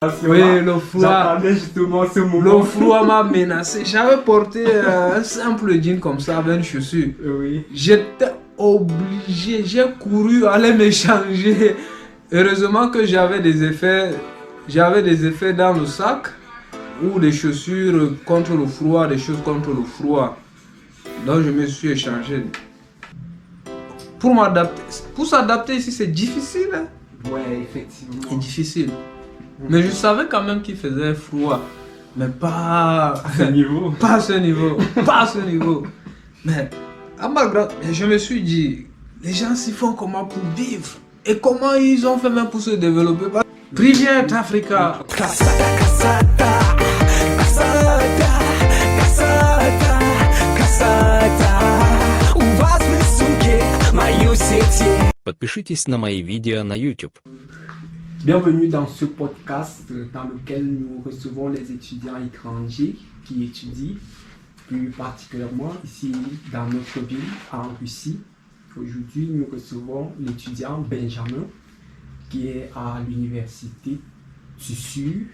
Oui, le froid. J'attendais justement ce moment. Le froid m'a menacé. J'avais porté un simple jean comme ça avec une chaussure. Oui. J'étais obligé, j'ai couru aller me changer. Heureusement que j'avais des effets dans le sac ou des chaussures contre le froid, des choses contre le froid. Donc je me suis échangé. Pour s'adapter ici, c'est difficile. Hein? Ouais, effectivement. C'est difficile. Mais je savais quand même qu'il faisait froid. Mais pas À ce niveau. Pas à ce niveau. Pas à ce niveau. Mais à ma grande, je me suis dit, les gens s'y font comment pour vivre? Et comment ils ont fait même pour se développer? Privet Africa. Подпишитесь на мои видео на YouTube. Bienvenue dans ce podcast dans lequel nous recevons les étudiants étrangers qui étudient, plus particulièrement ici dans notre ville, en Russie. Aujourd'hui, nous recevons l'étudiant Benjamin qui est à l'université Tsushu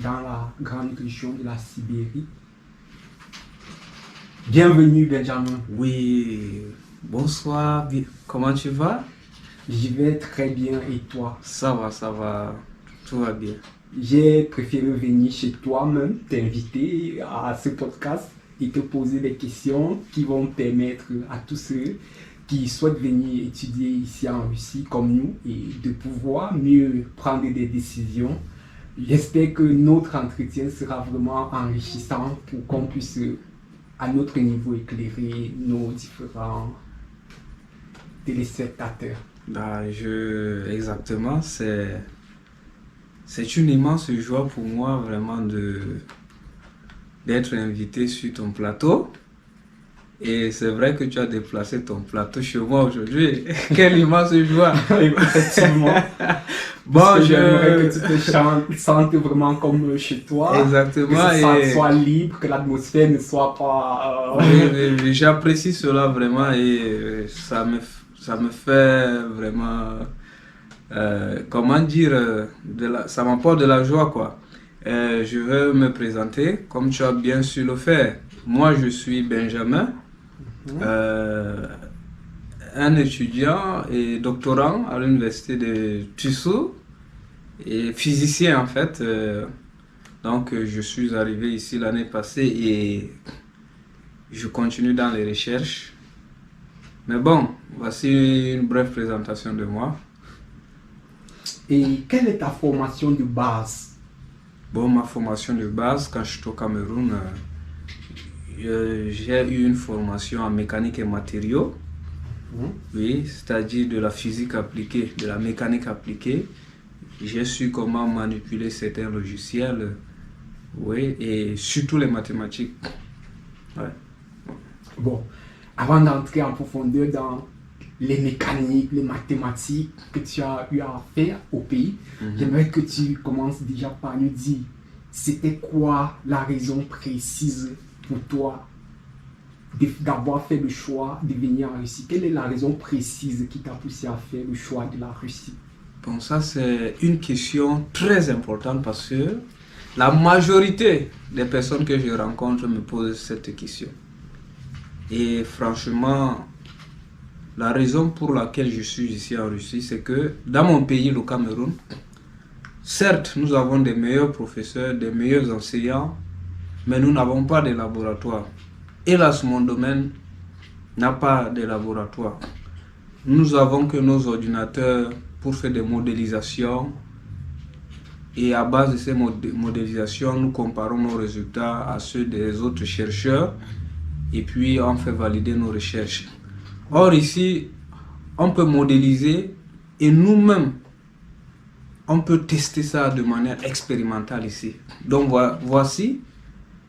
dans la grande région de la Sibérie. Bienvenue Benjamin. Oui, bonsoir. Comment tu vas? Je vais très bien et toi? Ça va. Tout va bien. J'ai préféré venir chez toi-même, t'inviter à ce podcast et te poser des questions qui vont permettre à tous ceux qui souhaitent venir étudier ici en Russie comme nous et de pouvoir mieux prendre des décisions. J'espère que notre entretien sera vraiment enrichissant pour qu'on puisse à notre niveau éclairer nos différents téléspectateurs. Exactement, c'est une immense joie pour moi vraiment d'être invité sur ton plateau. Et c'est vrai que tu as déplacé ton plateau chez moi aujourd'hui. Quelle immense joie! Effectivement. Bon, j'aimerais que tu te sentes vraiment comme chez toi. Exactement. Que ça soit libre, que l'atmosphère ne soit pas... Oui, j'apprécie cela vraiment et ça me fait vraiment, comment dire, ça m'apporte de la joie quoi. Je vais me présenter comme tu as bien su le faire. Moi je suis Benjamin, un étudiant et doctorant à l'université de Tsushu et physicien en fait. Donc je suis arrivé ici l'année passée et je continue dans les recherches. Mais bon, voici une brève présentation de moi. Et quelle est ta formation de base? Bon, ma formation de base, quand je suis au Cameroun, j'ai eu une formation en mécanique et matériaux. Oui, c'est-à-dire de la physique appliquée, de la mécanique appliquée. J'ai su comment manipuler certains logiciels, oui, et surtout les mathématiques. Ouais. Bon, avant d'entrer en profondeur dans les mécaniques, les mathématiques que tu as eu à faire au pays, j'aimerais que tu commences déjà par nous dire c'était quoi la raison précise pour toi d'avoir fait le choix de venir en Russie. Quelle est la raison précise qui t'a poussé à faire le choix de la Russie? Bon, ça c'est une question très importante parce que la majorité des personnes que je rencontre me posent cette question. Et franchement, la raison pour laquelle je suis ici en Russie, c'est que dans mon pays, le Cameroun, certes, nous avons des meilleurs professeurs, des meilleurs enseignants, mais nous n'avons pas de laboratoire. Hélas, mon domaine n'a pas de laboratoire. Nous avons que nos ordinateurs pour faire des modélisations. Et à base de ces modélisations, nous comparons nos résultats à ceux des autres chercheurs. Et puis on fait valider nos recherches. Or ici, on peut modéliser et nous-mêmes, on peut tester ça de manière expérimentale ici. Donc voici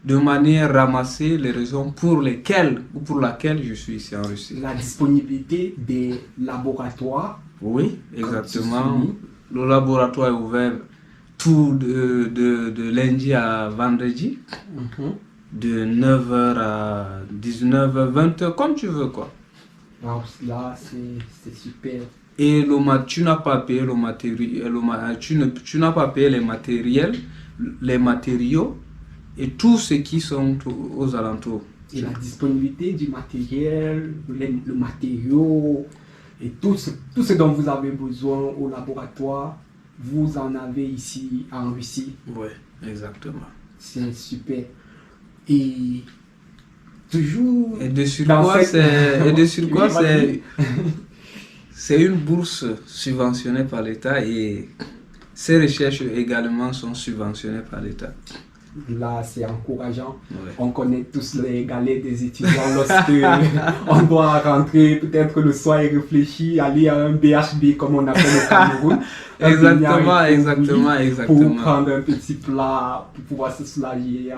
de manière ramassée les raisons pour laquelle je suis ici en Russie. La disponibilité des laboratoires. Oui, exactement. Le laboratoire est ouvert tout de lundi à vendredi. De 9h à 19h, 20h, comme tu veux quoi. Wow, là c'est super. Et tu n'as pas payé le matériel, tu n'as pas payé les matériaux et tout ce qui sont aux alentours. Et la disponibilité du matériel, le matériau et tout ce dont vous avez besoin au laboratoire, vous en avez ici en Russie. Oui, exactement. C'est super. Et toujours. Et de surcroît, c'est une bourse subventionnée par l'État et ces recherches également sont subventionnées par l'État. Là, c'est encourageant. Ouais. On connaît tous les galères des étudiants lorsque on doit rentrer peut-être le soir et réfléchir, aller à un BHB comme on appelle au Cameroun. Exactement. Pour prendre un petit plat, pour pouvoir se soulager.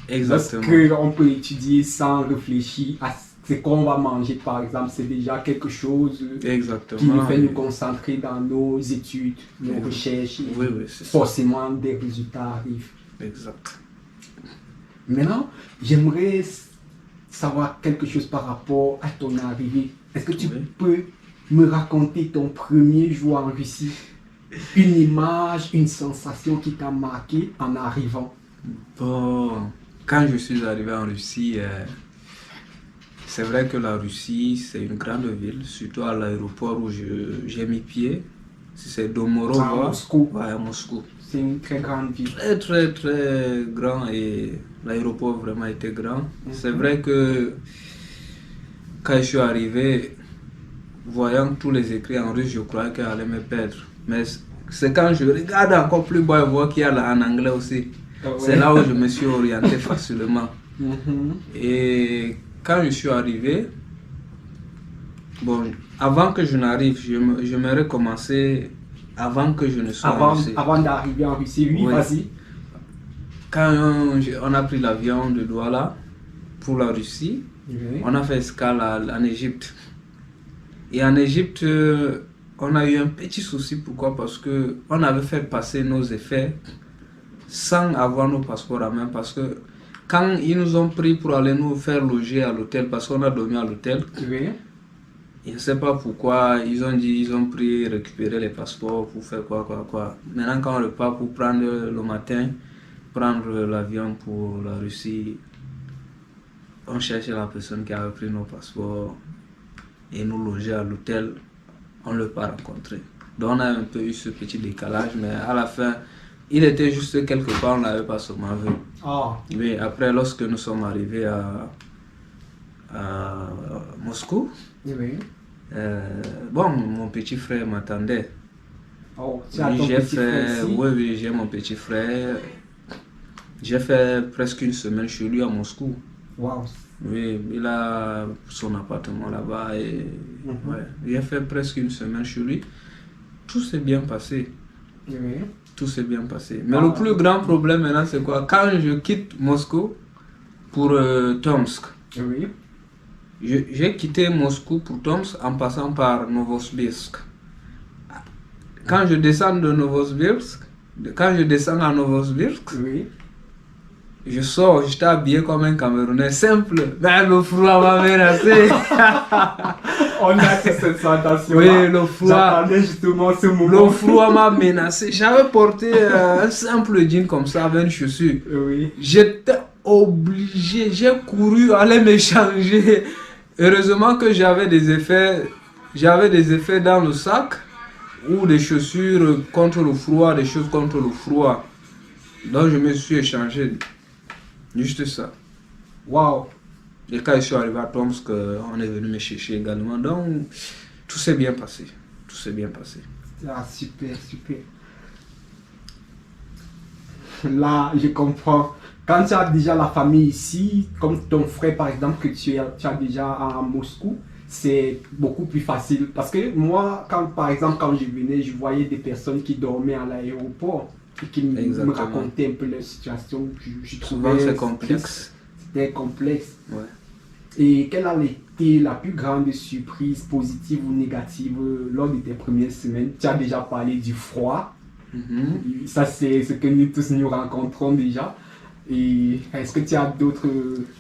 Exactement. Lorsque on peut étudier sans réfléchir à ce qu'on va manger, par exemple, c'est déjà quelque chose qui nous fait nous concentrer dans nos études, nos recherches. Oui, c'est forcément, des résultats arrivent. Exact. Maintenant, j'aimerais savoir quelque chose par rapport à ton arrivée. Est-ce que tu peux me raconter ton premier jour en Russie? Une image, une sensation qui t'a marqué en arrivant? Bon, quand je suis arrivé en Russie, c'est vrai que la Russie, c'est une grande ville, surtout à l'aéroport où j'ai mis pied. C'est Domorovo. À Moscou. Ouais, à Moscou. C'est une très grande ville. Très grand et l'aéroport vraiment était grand. C'est vrai que quand je suis arrivé, voyant tous les écrits en russe, je croyais qu'elle allait me perdre. Mais c'est quand je regarde encore plus bas et vois qu'il y a là en anglais aussi. C'est là où je me suis orienté facilement. Et quand je suis arrivé, bon, avant que je n'arrive, j'aimerais commencer avant que je ne sois en Russie. Avant d'arriver en Russie, oui, vas-y. Quand on a pris l'avion de Douala pour la Russie, on a fait escale en Égypte. Et en Égypte, on a eu un petit souci. Pourquoi? Parce qu'on avait fait passer nos effets sans avoir nos passeports à main. Parce que quand ils nous ont pris pour aller nous faire loger à l'hôtel, parce qu'on a dormi à l'hôtel, je ne sais pas pourquoi, ils ont pris récupérer les passeports pour faire quoi. Maintenant, quand on repart pour prendre le matin, prendre l'avion pour la Russie, on cherchait la personne qui avait pris nos passeports et nous loger à l'hôtel, on ne l'a pas rencontré. Donc on a un peu eu ce petit décalage, mais à la fin, il était juste quelque part, on n'avait pas seulement vu. Mais après, lorsque nous sommes arrivés à Moscou, bon, mon petit frère m'attendait. J'ai mon petit frère. J'ai fait presque une semaine chez lui à Moscou. Oui, il a son appartement là-bas et j'ai fait presque une semaine chez lui. Tout s'est bien passé. Tout s'est bien passé. Mais le plus grand problème maintenant, c'est quoi? Quand je quitte Moscou pour Tomsk, j'ai quitté Moscou pour Tomsk en passant par Novosibirsk. Quand je descends de Novosibirsk, à Novosibirsk, je sors, j'étais habillé comme un Camerounais simple, mais le froid m'a menacé. On a cette sensation. Oui, le froid. J'attendais justement ce moment. Le froid m'a menacé. J'avais porté un simple jean comme ça avec une chaussure. J'étais obligé, j'ai couru aller me changer. Heureusement que j'avais des effets dans le sac ou des chaussures contre le froid, des choses contre le froid. Donc je me suis échangé. Juste ça. Et quand je suis arrivé à Tomsk, on est venu me chercher également. Donc tout s'est bien passé. Super. Là, je comprends. Quand tu as déjà la famille ici, comme ton frère par exemple, que tu as déjà à Moscou, c'est beaucoup plus facile. Parce que moi, quand je venais, je voyais des personnes qui dormaient à l'aéroport et qui me racontaient un peu leur situation. Je trouvais c'est complexe. C'était complexe. Et quelle a été la plus grande surprise, positive ou négative, lors de tes premières semaines? Tu as déjà parlé du froid. Ça, c'est ce que nous tous nous rencontrons déjà. Et est-ce que tu as d'autres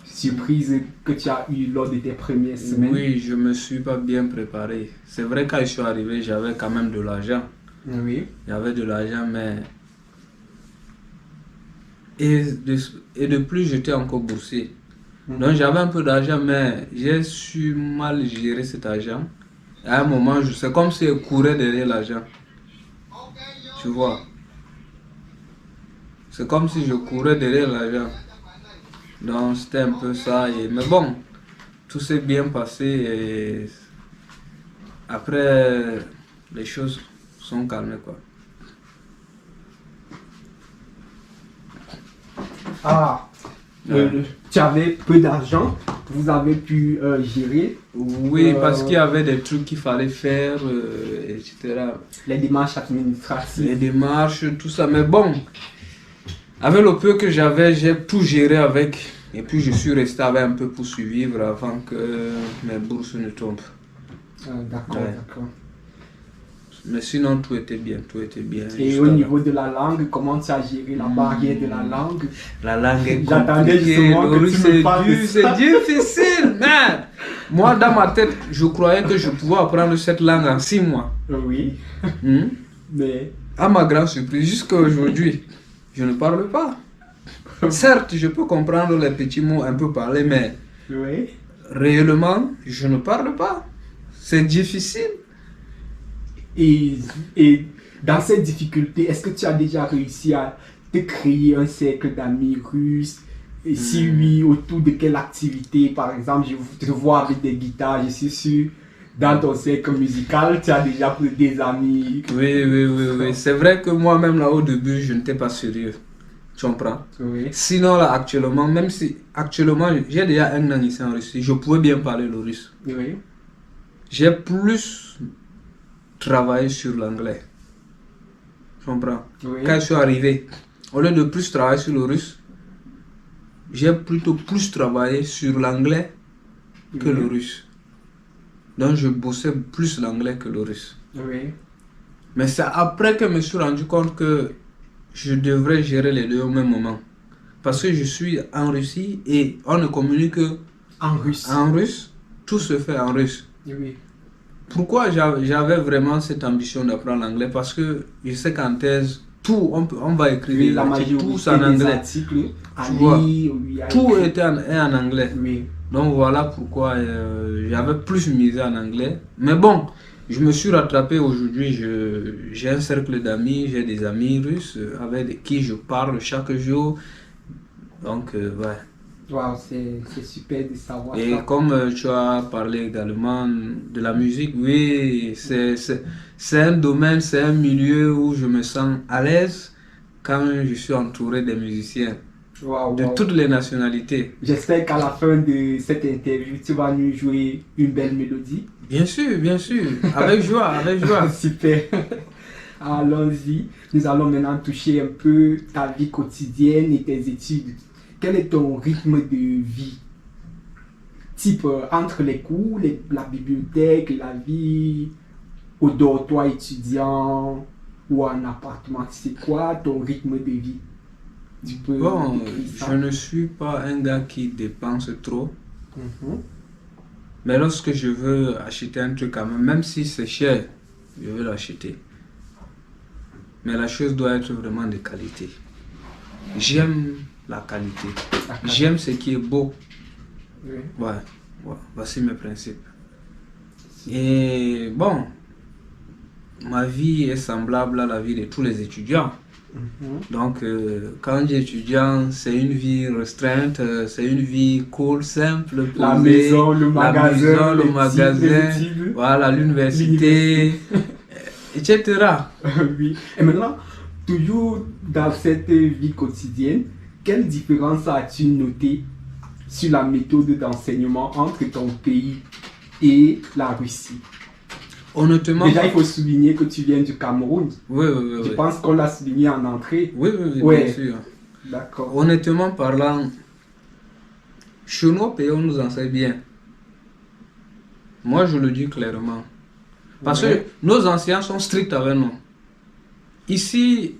surprises que tu as eues lors de tes premières semaines? Oui, je me suis pas bien préparé. C'est vrai, quand je suis arrivé, j'avais quand même de l'argent. Oui. J'avais de l'argent, mais... Et de plus, j'étais encore boursier. Donc j'avais un peu d'argent, mais j'ai su mal gérer cet argent. À un moment, c'est comme si je courais derrière l'argent. Tu vois? C'est comme si je courais derrière l'argent. Donc c'était un peu ça. Mais bon, tout s'est bien passé et après, les choses sont calmées, quoi. Ah, tu avais peu d'argent, vous avez pu gérer Oui, parce qu'il y avait des trucs qu'il fallait faire, etc. les démarches administratives. Les démarches, tout ça. Mais bon, avec le peu que j'avais, j'ai tout géré avec. Et puis je suis resté avec un peu pour survivre avant que mes bourses ne tombent. D'accord, Ouais. d'accord. Mais sinon, tout était bien, tout était bien. Et Jusqu'à au là. niveau de la langue, comment tu as géré la barrière de la langue? La langue est J'attendais compliquée, justement que Laurie, tu me parles de c'est ça. difficile, man. Moi, dans ma tête, je croyais que je pouvais apprendre cette langue en 6 mois. Oui, Hmm? mais À ma grande surprise, jusqu'à aujourd'hui, je ne parle pas. Certes, je peux comprendre les petits mots un peu parlés, mais oui. réellement, je ne parle pas. C'est difficile. Et dans cette difficulté, est-ce que tu as déjà réussi à te créer un cercle d'amis russes? Et si oui, autour de quelle activité? Par exemple, je te vois avec des guitares, je suis sûr, dans ton cercle musical, tu as déjà pris des amis. Oui. C'est vrai que moi-même, là, au début, je n'étais pas sérieux. Tu comprends? Oui. Sinon, là, actuellement, même si actuellement, j'ai déjà un an ici en Russie, je pouvais bien parler le russe. Oui. J'ai plus travaillé sur l'anglais. Tu comprends? Oui. Quand je suis arrivé, au lieu de plus travailler sur le russe, j'ai plutôt plus travaillé sur l'anglais que le russe. Donc, je bossais plus l'anglais que le russe. Oui. Mais c'est après que je me suis rendu compte que je devrais gérer les deux au même moment. Parce que je suis en Russie et on ne communique que En russe. en russe, tout se fait en russe. Oui. Pourquoi j'avais vraiment cette ambition d'apprendre l'anglais? Parce que je sais qu'en thèse, tout, on va écrire Oui, des la articles, majorité tous en des anglais. articles à Tu vois, lire, oui, à Tout écrire. est en anglais. Oui. Donc voilà pourquoi j'avais plus misé en anglais. Mais bon, je me suis rattrapé aujourd'hui. J'ai un cercle d'amis, j'ai des amis russes avec qui je parle chaque jour. Donc, ouais. Waouh, c'est super de savoir Et ça. comme tu as parlé également de la musique, oui, c'est un domaine, c'est un milieu où je me sens à l'aise quand je suis entouré des musiciens Waouh, de waouh. toutes les nationalités. J'espère qu'à la fin de cette interview, tu vas nous jouer une belle mélodie. Bien sûr, avec joie, avec joie. Super. Allons-y. Nous allons maintenant toucher un peu ta vie quotidienne et tes études. Quel est ton rythme de vie? Type entre les cours, la bibliothèque, la vie au dortoir étudiant ou en appartement. C'est quoi ton rythme de vie? Tu peux Bon, décrire ça? je ne suis pas un gars qui dépense trop, Mhm. mais lorsque je veux acheter un truc quand même, même si c'est cher, je veux l'acheter. Mais la chose doit être vraiment de qualité. J'aime la qualité. D'accord. J'aime ce qui est beau. Oui. Ouais, voici mes principes. Et bon, ma vie est semblable à la vie de tous les étudiants. Mhm. Donc, quand on dit étudiant, c'est une vie restreinte, c'est une vie cool, simple, posée. La maison, le magasin, le les magasin, études. voilà, l'université, etc. Oui. Et maintenant, toujours dans cette vie quotidienne, quelle différence as-tu noté sur la méthode d'enseignement entre ton pays et la Russie? Honnêtement, Déjà, il faut souligner que tu viens du Cameroun. oui, Je pense qu'on l'a souligné en entrée. oui, Ouais. bien sûr. D'accord. Honnêtement parlant, chez nos pays, on nous enseigne bien. Moi, je le dis clairement. Parce Ouais. que nos anciens sont stricts avec nous. Ici,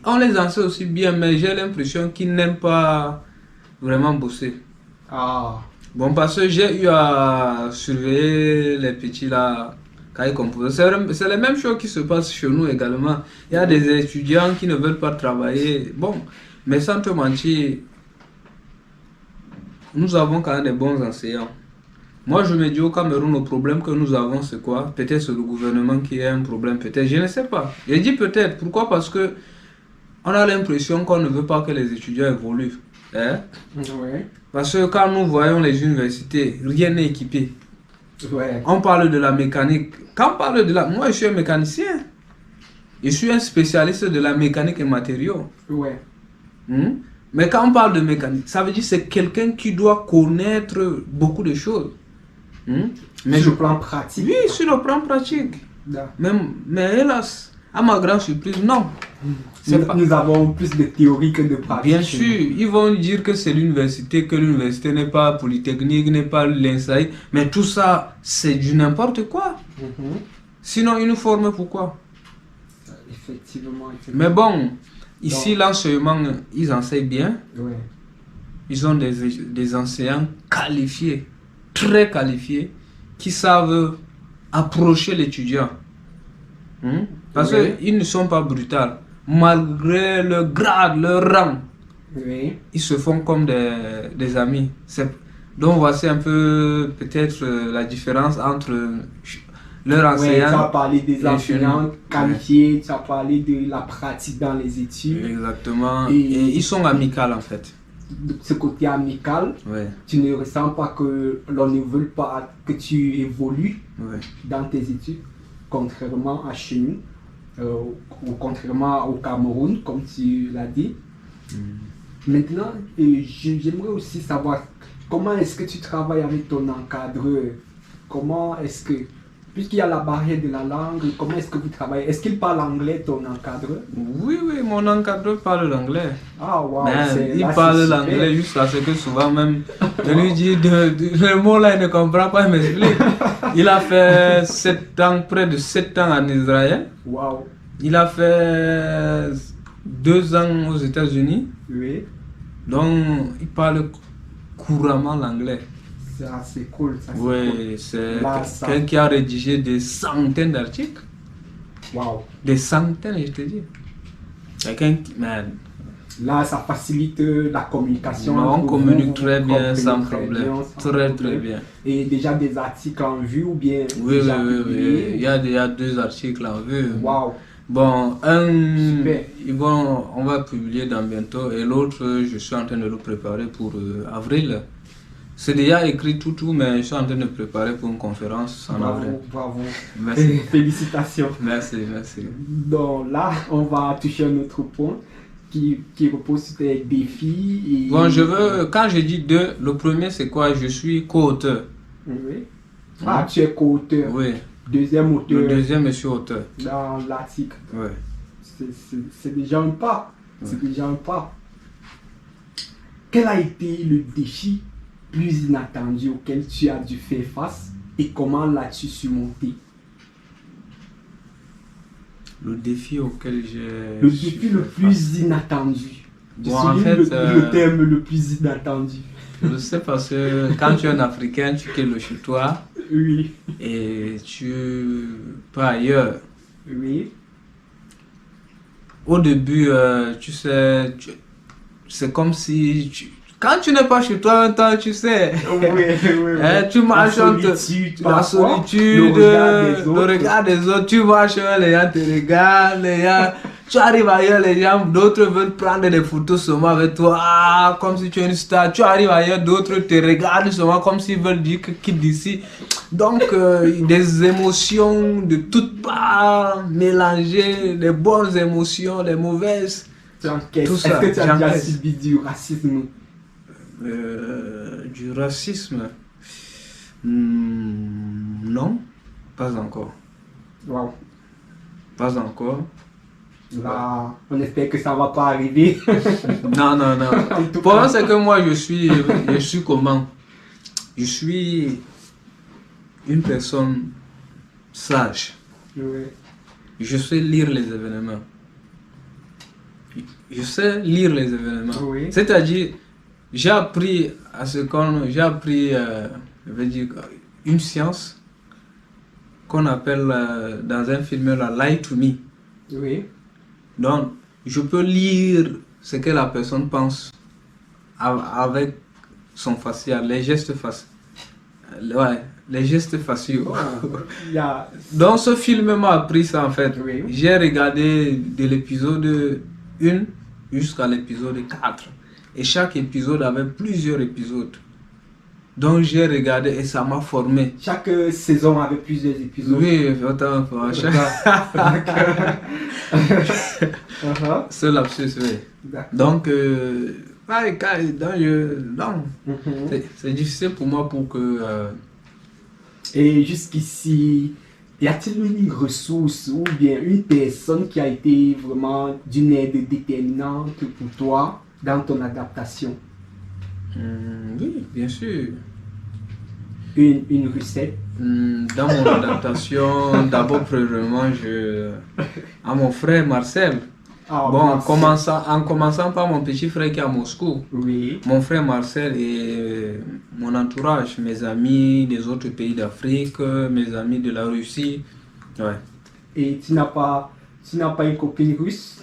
On les enseigne aussi bien, mais j'ai l'impression qu'ils n'aiment pas vraiment bosser. Ah, Bon, parce que j'ai eu à surveiller les petits là, quand ils composent. C'est la même chose qui se passe chez nous également. Il y a des étudiants qui ne veulent pas travailler. Bon, mais sans te mentir, nous avons quand même des bons enseignants. Moi, je me dis au Cameroun, le problème que nous avons, c'est quoi? Peut-être c'est le gouvernement qui a un problème, peut-être, je ne sais pas. Je dis peut-être, pourquoi? Parce que on a l'impression qu'on ne veut pas que les étudiants évoluent. Hein? ouais, Parce que quand nous voyons les universités, rien n'est équipé. ouais, On parle de la mécanique. Quand on parle de la... Moi, je suis un mécanicien. Je suis un spécialiste de la mécanique et matériaux. ouais. Hmm? Mais quand on parle de mécanique, ça veut dire que c'est quelqu'un qui doit connaître beaucoup de choses. Hmm? Mais Sur le plan pratique. Oui, sur le plan pratique. D'accord. Mais hélas, à ma grande surprise, non. C'est pas... Nous avons plus de théorie que de pratique. Bien sûr, ils vont dire que c'est l'université, que l'université n'est pas polytechnique, n'est pas l'INSAI, mais tout ça, c'est du n'importe quoi. Mhm. Sinon, ils nous forment pourquoi? Effectivement. Mais bon, ici, l'enseignement, ils enseignent bien. Ouais. Ils ont des enseignants qualifiés, très qualifiés, qui savent approcher l'étudiant. Parce Ouais. qu'ils ne sont pas brutaux. Malgré leur grade, leur rang, Oui. ils se font comme des amis. Donc voici un peu peut-être la différence entre leur Ouais, tu as enseignant parlé des et enseignants chez nous. qualifiés, tu as parlé de la pratique dans les études. Exactement. Et- Et ils sont amicaux en fait. De ce côté amical, Ouais, tu ne ressens pas que l'on ne veut pas que tu évolues ouais. dans tes études, contrairement à chez nous, ou contrairement au Cameroun, comme tu l'as dit. Maintenant, j'aimerais aussi savoir comment est-ce que tu travailles avec ton encadreur. Comment est-ce que, puisqu'il y a la barrière de la langue, comment est-ce que vous travaillez? Est-ce qu'il parle anglais, ton encadreur? Oui, oui, mon encadreur parle l'anglais. Ah, waouh, Mais il là, parle c'est super. l'anglais jusqu'à ce que souvent même, je lui dis le mot là, il ne comprend pas, il m'explique. Il a fait 7 ans, près de 7 ans en Israël. Waouh, Il a fait 2 ans aux États-Unis. oui, Donc, il parle couramment l'anglais. c'est assez cool. Ça, c'est cool. Oui, c'est Là, ça- quelqu'un qui a rédigé des centaines d'articles. Waouh. Des centaines, je te dis. Quelqu'un qui... Man, Là, ça facilite la communication. on entre vous, communique vous très bien, comprenez sans très problème. bien, sans Très, problème. très bien. Et déjà des articles en vue ou bien Oui, oui, déjà oui, oui. publiés? Il y a 2 articles en vue. Waouh, Bon, Super. on va publier dans bientôt et l'autre, je suis en train de le préparer pour avril. C'est déjà écrit tout, mais je suis en train de préparer pour une conférence en avril. bravo, bravo. Merci. Félicitations. Merci, merci. Donc là, on va toucher un autre point qui repose sur tes défis. Et... Bon, quand je dis 2, le premier c'est quoi? Je suis co-auteur. Oui. Ah, tu es co-auteur. Oui. Deuxième Le auteur deuxième, je suis auteur. dans l'article. Oui. C'est déjà un pas. C'est déjà un pas. Quel a été le défi plus inattendu auquel tu as dû faire face et comment l'as-tu surmonté? Le défi auquel j'ai... Le défi le plus inattendu. Je Bon, en souligne fait, le terme le plus inattendu. Je sais parce que quand tu es un Africain, tu quittes le chez toi Oui, et tu pars ailleurs. oui, Au début, tu sais, c'est comme si... quand tu n'es pas chez toi un temps, tu sais, tu marches la solitude, le regard des autres, tu marches, les gens te regardent, tu arrives ailleurs, les gens, d'autres veulent prendre des photos seulement avec toi, comme si tu es une star, tu arrives ailleurs, d'autres te regardent seulement comme s'ils veulent dire que quitte d'ici. Donc, des émotions de toutes parts mélangées, des bonnes émotions, des mauvaises. Est-ce ça, que tu as déjà j'encaisse. subi du racisme? Du racisme, non, pas encore. Wow. Pas encore. Là, on espère que ça va pas arriver. Non, non, non. En tout Pour moi, cas, c'est que moi, je suis comment? Je suis une personne sage. oui. Je sais lire les événements. je sais lire les événements. Oui. C'est-à-dire, j'ai appris je vais dire, une science qu'on appelle dans un film là, Lie to Me. Oui. Donc, je peux lire ce que la personne pense avec son facial, les gestes faciaux. Ouais, les gestes faciaux. Bon, il y a... Donc, ce film m'a appris ça en fait. Oui. J'ai regardé de l'épisode 1 jusqu'à l'épisode 4. Et chaque épisode avait plusieurs épisodes. Donc, j'ai regardé et ça m'a formé. Chaque saison avait plusieurs épisodes. Oui, autant pour chaque. Uh-huh. Ce lapsus, oui. D'accord. Donc, Mhm. c'est difficile pour moi pour que. Et jusqu'ici, y a-t-il une ressource ou bien une personne qui a été vraiment d'une aide déterminante pour toi dans ton adaptation? Oui, bien sûr. Une recette? Dans mon adaptation, d'abord, premièrement, à mon frère Marcel. Ah, Bon, en merci. commençant par mon petit frère qui est à Moscou. Oui. Mon frère Marcel et mon entourage, mes amis des autres pays d'Afrique, mes amis de la Russie. Ouais. Et tu n'as pas une copine russe?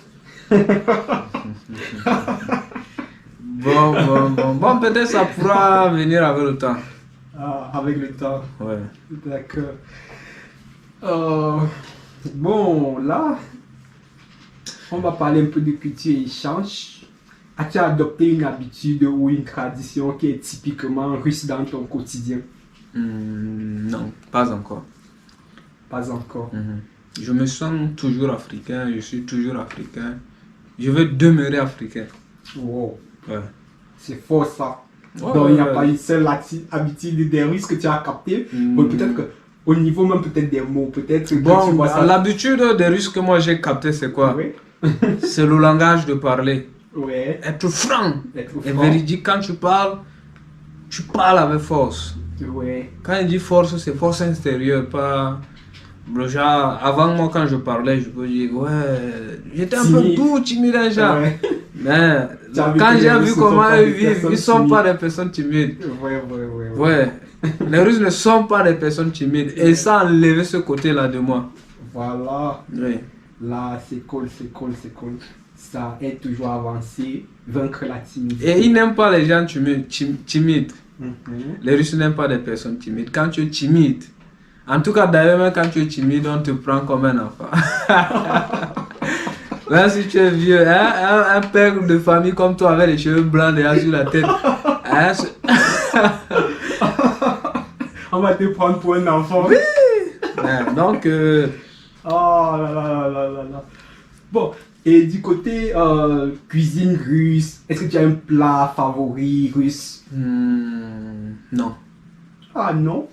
Bon, peut-être ça pourra venir avec le temps. Ah, avec le temps. Ouais. D'accord. Bon, là, on va parler un peu de culture et échange. As-tu adopté une habitude ou une tradition qui est typiquement russe dans ton quotidien? Non, pas encore. Pas encore. Je me sens toujours africain, je suis toujours africain. Je veux demeurer africain. Wow, Ouais. c'est fort ça. Ouais, Donc il n'y a ouais, pas ouais. une seule habitude des Russes que tu as capté. Bon, peut-être que au niveau même peut-être des mots, peut-être que tu Bon, vois ça. l'habitude des Russes que moi j'ai capté, c'est quoi? Oui. C'est le langage de parler. Ouais. Être franc Être et franc. véridique. Quand tu parles avec force. Ouais. Quand il dit force, c'est force intérieure, pas. Le genre, avant moi, quand je parlais, je peux dire, ouais, j'étais un peu Timide. doux, timide, un genre. Ouais. Mais Tu as vu quand que les j'ai Russes vu ne sont comment pas ils des vivent, personnes ils sont timides. pas des personnes timides. Ouais. Ouais, les Russes ne sont pas des personnes timides. Et ça a enlevé ce côté-là de moi. Voilà. Oui. Là, c'est cool. Ça aide toujours à avancer, vaincre la timidité. Et ils n'aiment pas les gens timides. Mhm. Les Russes n'aiment pas des personnes timides. Quand tu es timide, en tout cas d'ailleurs même quand tu es timide, on te prend comme un enfant. Même si tu es vieux, hein, un père de famille comme toi avec les cheveux blancs déjà sur la tête. Hein, On va te prendre pour un enfant. ouais, donc, Oh là. Bon, et du côté cuisine russe, est-ce que tu as un plat favori russe? non. Ah non?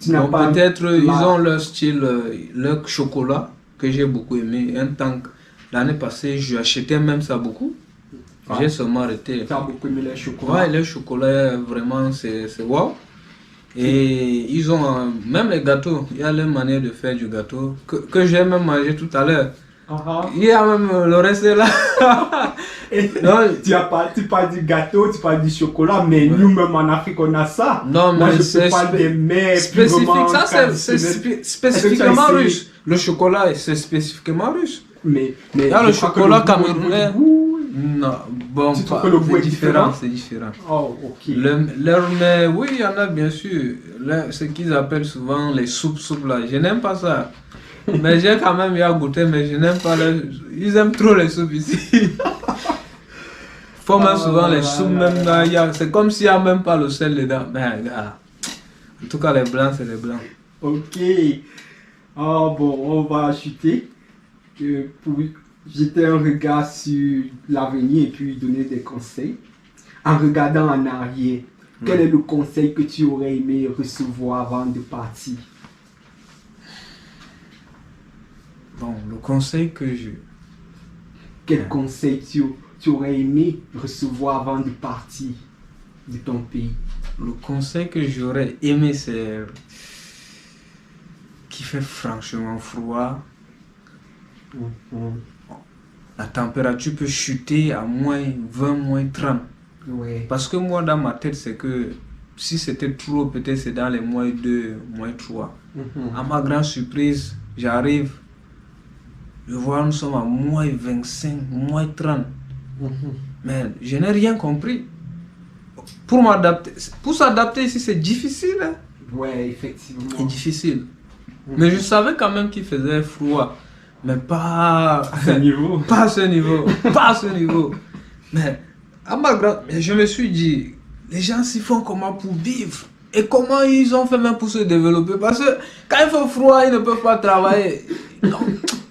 Tu n'as Donc, pas un peut-être ils plat- ont leur style, leur chocolat que j'ai beaucoup aimé. L'année passée, j'achetais même ça beaucoup. Ah. J'ai seulement arrêté. Tu as beaucoup aimé les chocolats? Ouais, le chocolat, vraiment, c'est wow. Et ils ont même les gâteaux. Il y a leur manière de faire du gâteau que j'ai même mangé tout à l'heure. Ah. Il y a même le reste est là. Et Non, tu parles du gâteau, tu parles du chocolat, mais Ouais. nous-même en Afrique, on a ça. non, Moi, mais je c'est te parle des mets spécifique. purement Ça, c'est traditionnels. spécifiquement essayé? russe. Le chocolat, c'est spécifiquement russe. Mais Il y a le je crois que chocolat le goût- camerounais. le goût- Non, bon, Tu trouves que le goût est différent? c'est différent. Oh, ok. Leur mets, oui, il y en a bien sûr. Ce qu'ils appellent souvent les soupes là. Je n'aime pas ça. Mais j'ai quand même eu à goûter, mais je n'aime pas ils aiment trop les soupes ici. Faut même souvent les soupes, même là, c'est comme s'il n'y a même pas le sel dedans. Ben, gars, en tout cas, les blancs, c'est les blancs. Ok. Ah bon, on va chuter pour jeter un regard sur l'avenir et puis donner des conseils. En regardant en arrière, quel est le conseil que tu aurais aimé recevoir avant de partir? Bon, le conseil que je... Quel conseil tu aurais aimé recevoir avant de partir de ton pays? Le conseil que j'aurais aimé, c'est qu'il fait franchement froid. la température peut chuter à moins 20, moins 30. Ouais. Parce que moi, dans ma tête, c'est que si c'était trop, peut-être c'est dans les moins 2, moins 3. À ma grande surprise, j'arrive, je vois, nous sommes à moins 25, moins 30. Mais je n'ai rien compris. Pour s'adapter ici, c'est difficile. Hein? Ouais, effectivement. C'est difficile. Mais je savais quand même qu'il faisait froid. Mais pas À ce niveau. pas à ce niveau. Pas à ce niveau. Mais mais je me suis dit, les gens s'y font comment pour vivre? Et comment ils ont fait même pour se développer? Parce que quand il fait froid, ils ne peuvent pas travailler. Donc,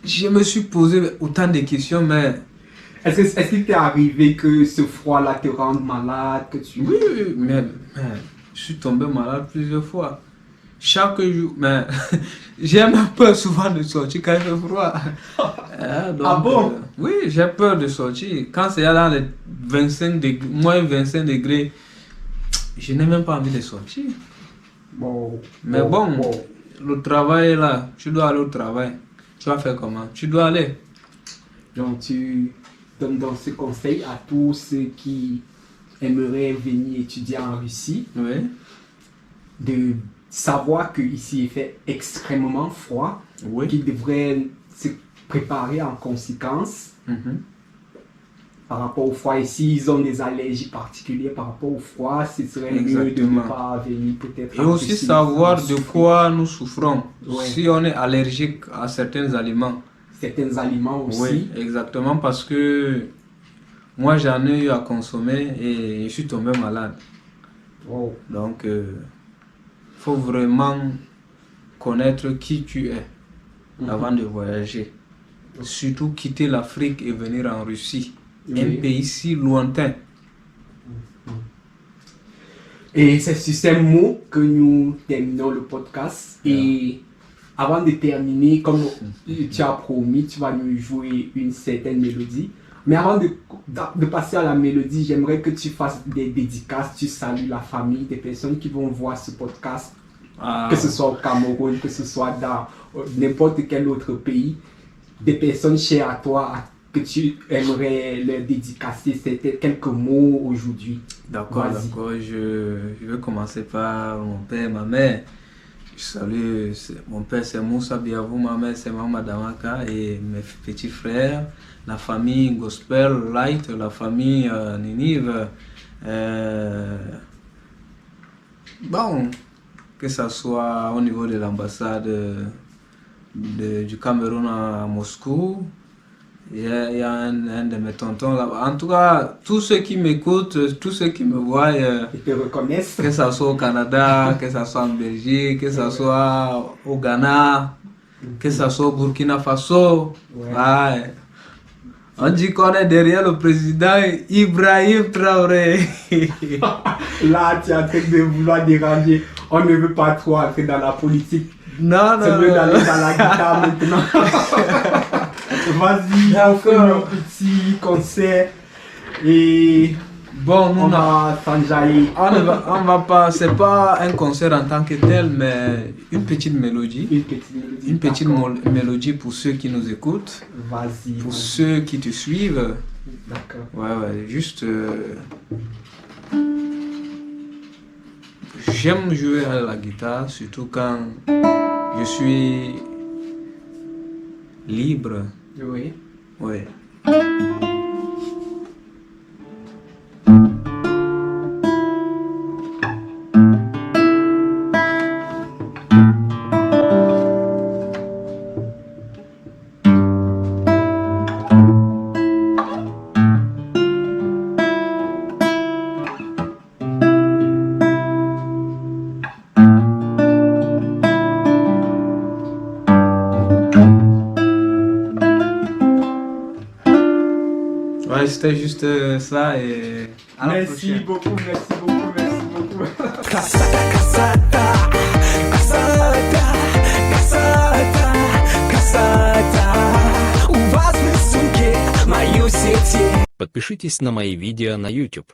je me suis posé autant de questions, mais... Est-ce qu'il t'est arrivé que ce froid-là te rende malade, que tu... Oui, mais je suis tombé malade plusieurs fois. Chaque jour, mais j'ai même peur souvent de sortir quand il fait froid. Donc, Ah bon? oui, j'ai peur de sortir. Quand c'est dans les 25 degrés, moins 25 degrés, je n'ai même pas envie de sortir. Bon. Mais bon, le travail est là. Tu dois aller au travail. Tu vas faire comment? Tu dois aller. Donc tu donnes donc ce conseil à tous ceux qui aimeraient venir étudier en Russie, Oui. de savoir qu'ici il fait extrêmement froid, Oui. qu'ils devraient se préparer en conséquence Mhm. par rapport au froid. Et s'ils ont des allergies particulières par rapport au froid, ce serait mieux de Exactement. ne pas venir peut-être. Et en aussi Russie, savoir sans de souffrir quoi nous souffrons. Ouais. Si on est allergique à certains aliments. certains aliments aussi. Oui, exactement, parce que moi j'en ai eu à consommer et je suis tombé malade. Oh. Donc, il faut vraiment connaître qui tu es avant de voyager. Surtout quitter l'Afrique et venir en Russie, Oui. un pays si lointain. Et c'est sur ces mots que nous terminons le podcast. Et avant de terminer, comme tu as promis, tu vas nous jouer une certaine mélodie. Mais avant de passer à la mélodie, j'aimerais que tu fasses des dédicaces, tu salues la famille, des personnes qui vont voir ce podcast, Ah, que ce soit au Cameroun, que ce soit dans n'importe quel autre pays, des personnes chères à toi, que tu aimerais leur dédicacer, c'était quelques mots aujourd'hui. d'accord, Vas-y. d'accord. Je vais commencer par mon père, ma mère. Je salue, mon père c'est Moussa Biavou, ma mère c'est Mama Damaka et mes petits frères, la famille Gospel Light, la famille Ninive. Bon, que ce soit au niveau de l'ambassade du Cameroun à Moscou, il y a un de mes tontons là-bas. En tout cas, tous ceux qui m'écoutent, tous ceux qui me voient, Ils te reconnaissent. que ce soit au Canada, que ce soit en Belgique, que ce soit au Ghana, que ce soit au Burkina Faso. Ouais. Ouais. On dit qu'on est derrière le président Ibrahim Traoré. Là, tu es en train de vouloir déranger. On ne veut pas trop entrer dans la politique. Non, C'est non, mieux non. d'aller dans la guitare maintenant. Vas-y, on fait un petit concert et Bon, nous, on va s'enjailler. on va pas, c'est pas un concert en tant que tel, mais une petite mélodie. Une petite mélodie. Une petite D'accord. mélodie pour ceux qui nous écoutent, Vas-y. pour vas-y. ceux qui te suivent. D'accord. Ouais, juste. J'aime jouer à la guitare, surtout quand je suis libre. Oui. Ouais. Ouais, c'était juste ça et à la Merci prochaine. beaucoup, merci beaucoup, merci beaucoup. Красота, красота, красота, красота, красота. У вас в рисунке мою сети. Подпишитесь на мои видео на YouTube.